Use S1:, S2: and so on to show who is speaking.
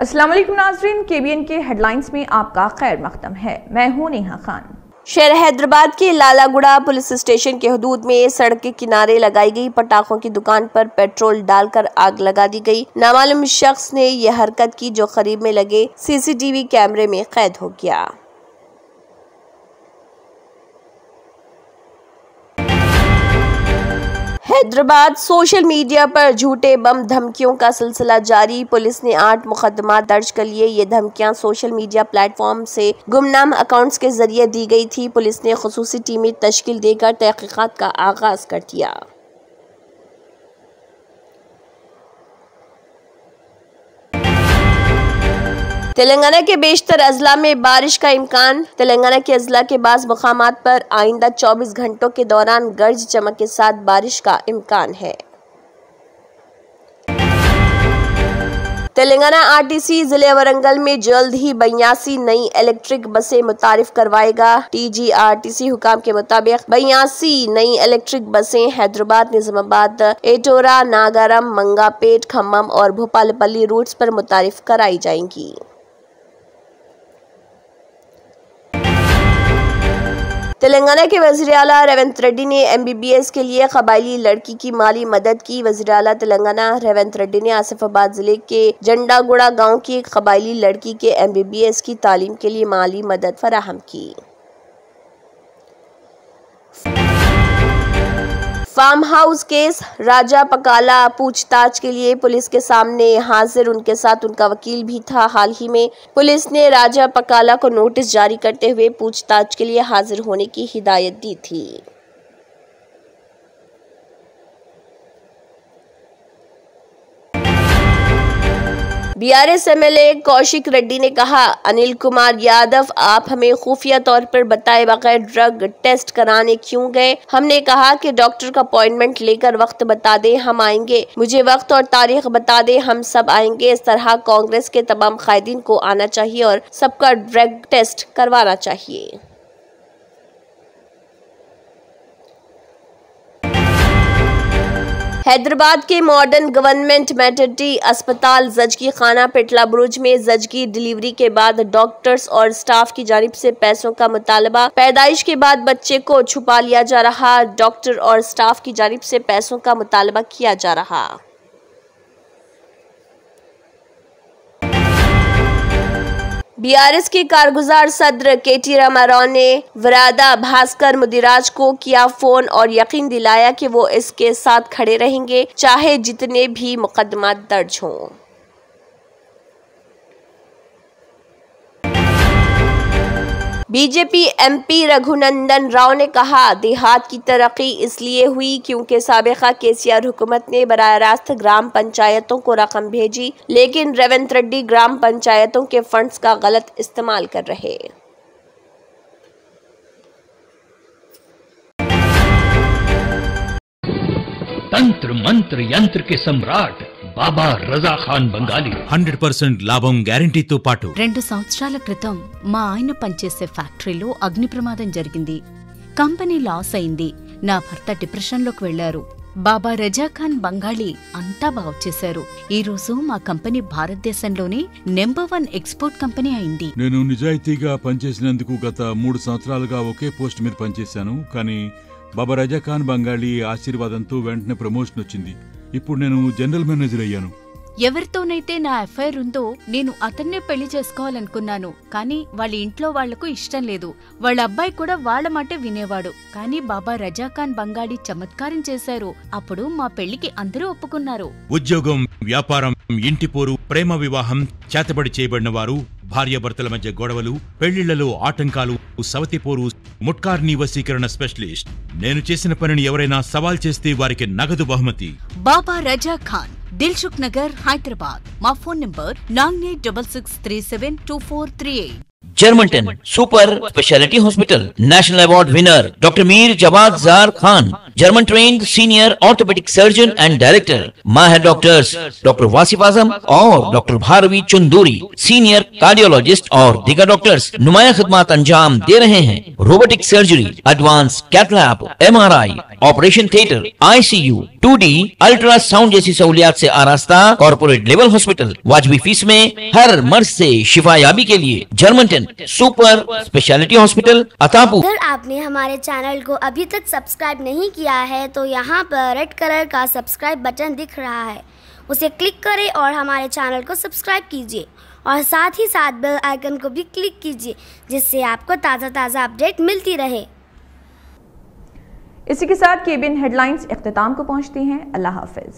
S1: अस्सलाम वालेकुम नाज़रीन, KBN के हेडलाइंस में आपका खैर मकदम है। मैं हूं नेहा खान।
S2: शहर हैदराबाद के लालागुड़ा पुलिस स्टेशन के हदूद में सड़क के किनारे लगाई गई पटाखों की दुकान पर पेट्रोल डालकर आग लगा दी गई। नामालूम शख्स ने यह हरकत की जो करीब में लगे CCTV कैमरे में कैद हो गया। हैदराबाद सोशल मीडिया पर झूठे बम धमकियों का सिलसिला जारी। पुलिस ने 8 मुकदमा दर्ज कर लिए। ये धमकियां सोशल मीडिया प्लेटफॉर्म से गुमनाम अकाउंट्स के जरिए दी गई थी। पुलिस ने खुसूसी टीमें तश्कील देकर तहकीकात का आगाज कर दिया। तेलंगाना के बेशतर अजला में बारिश का इम्कान। तेलंगाना के अजला के बाज़ मुकामात पर आइंदा 24 घंटों के दौरान गरज चमक के साथ बारिश का इम्कान है। तेलंगाना RTC जिले वरंगल में जल्द ही 82 नई इलेक्ट्रिक बसें मुतारिफ करवाएगा। TGRTC हुकाम के मुताबिक 82 नई इलेक्ट्रिक बसें हैदराबाद, निजामाबाद, एटोरा, नागारम, मंगापेट, खम्मम और भोपालपल्ली रूट्स पर मुतारिफ कराई जाएंगी। तेलंगाना के वज़ीर आला रेवंत रेड्डी ने MBBS के लिए कबायली लड़की की माली मदद की। वज़ीर आला तेलंगाना रेवंत रेड्डी ने आसिफाबाद जिले के जंडागुड़ा गांव की एक कबायली लड़की के MBBS की तालीम के लिए माली मदद फराहम की। फार्म हाउस केस, राजा पकाला पूछताछ के लिए पुलिस के सामने हाजिर। उनके साथ उनका वकील भी था। हाल ही में पुलिस ने राजा पकाला को नोटिस जारी करते हुए पूछताछ के लिए हाजिर होने की हिदायत दी थी। BRS MLA कौशिक रेड्डी ने कहा, अनिल कुमार यादव, आप हमें खुफिया तौर पर बताए बगैर ड्रग टेस्ट कराने क्यों गए? हमने कहा कि डॉक्टर का अपॉइंटमेंट लेकर वक्त बता दें, हम आएंगे। मुझे वक्त और तारीख बता दें, हम सब आएंगे। इस तरह कांग्रेस के तमाम कायदीन को आना चाहिए और सबका ड्रग टेस्ट करवाना चाहिए। हैदराबाद के मॉडर्न गवर्नमेंट मैटरनिटी अस्पताल जजगी खाना पिटला बुरुज में जजगी डिलीवरी के बाद डॉक्टर्स और स्टाफ की जानिब से पैसों का मुतालबा। पैदाइश के बाद बच्चे को छुपा लिया जा रहा। डॉक्टर और स्टाफ की जानिब से पैसों का मुतालबा किया जा रहा। BRS के कारगुजार सदर KT रामाराव ने वरादा भास्कर मुदिराज को किया फोन और यकीन दिलाया कि वो इसके साथ खड़े रहेंगे चाहे जितने भी मुकदमा दर्ज हों। BJP MP रघुनंदन राव ने कहा, देहात की तरक्की इसलिए हुई क्योंकि साबिका KCR हुकूमत ने बराह रास्त ग्राम पंचायतों को रकम भेजी, लेकिन रेवंत रेड्डी ग्राम पंचायतों के फंड्स का गलत इस्तेमाल कर रहे।
S3: तंत्र मंत्र यंत्र के सम्राट బాబా రజా ఖాన్ బంగాలి 100% లాభం గ్యారెంటీతో పాటు
S4: 2 సంవత్సరాల క్రితం మా ఆయన పనిచేసే ఫ్యాక్టరీలో అగ్ని ప్రమాదం జరిగింది. కంపెనీ లాస్ అయింది. నా భర్త డిప్రెషన్లోకి వెళ్లారు. బాబా రజా ఖాన్ బంగాళీ అంతా బాగు చేశారు. ఈ రోజు మా కంపెనీ భారతదేశంలోనే నెంబర్ 1 ఎక్స్పోర్ట్ కంపెనీ అయింది.
S5: నేను నిజాయితీగా పనిచేసినందుకు గత 3 సంవత్సరాలుగా ఒకే పోస్ట్ మీద పనిచేశాను. కానీ బాబా రజా ఖాన్ బంగాళీ ఆశీర్వాదంతో వెంటనే ప్రమోషన్ వచ్చింది. ఇప్పుడు నేను జనరల్ మేనేజర్ అయ్యాను.
S4: ఎవరితోనైతే నా అఫైర్ ఉందో నేను అతన్నే పెళ్లి చేసుకోవాలనుకున్నాను. కానీ వాళ్ళ ఇంట్లో వాళ్లకు ఇష్టం లేదు. వాళ్ళ అబ్బాయి కూడా వాళ్ళ మాటే వినేవాడు. కానీ బాబా రజా ఖాన్ బంగాళీ చమత్కారం చేశారు. అప్పుడు మా పెళ్లికి అందరూ ఒప్పుకున్నారు.
S6: ఉద్యోగం, వ్యాపారం, ఇంటి పోరు, ప్రేమ వివాహం, చేతబడి చేయబడిన వారు, భార్యాభర్తల మధ్య గొడవలు, పెళ్లిళ్లలో ఆటంకాలు, సవతిపోరు, ముట్కార్ని వశీకరణ స్పెషలిస్ట్. నేను చేసిన పనిని ఎవరైనా సవాల్ చేస్తే వారికి నగదు బహుమతి.
S4: బాబా రజా ఖాన్, దిల్సుఖ్ నగర్, హైదరాబాద్. మా phone number 9866372438.
S7: Germanten super speciality hospital, national award winner doctor Mir Jawad Zar Khan, German trained senior orthopaedic surgeon and director, माहिर डॉक्टर्स डॉक्टर वासिफ आजम और doctor Bharavi Chunduri, senior cardiologist और दीगर डॉक्टर्स नुमाया खिदमत अंजाम दे रहे हैं। Robotic surgery, advance cath lab, MRI, operation theatre, ICU, 2D ultrasound जैसी सहूलियात से आरास्ता कॉर्पोरेट लेवल हॉस्पिटल, वाजबी फीस में हर मर्ज से शिफायाबी के लिए Germanton super speciality hospital, Attapur.
S8: अगर आपने हमारे चैनल को अभी तक सब्सक्राइब नहीं किया है तो यहाँ पर रेड कलर का सब्सक्राइब बटन दिख रहा है, उसे क्लिक करें और हमारे चैनल को सब्सक्राइब कीजिए और साथ ही साथ बेल आइकन को भी क्लिक कीजिए, जिससे आपको ताज़ा अपडेट मिलती रहे।
S1: इसी के साथ केबीएन हेडलाइंस इख्तिताम को पहुंचती हैं। अल्लाह हाफिज।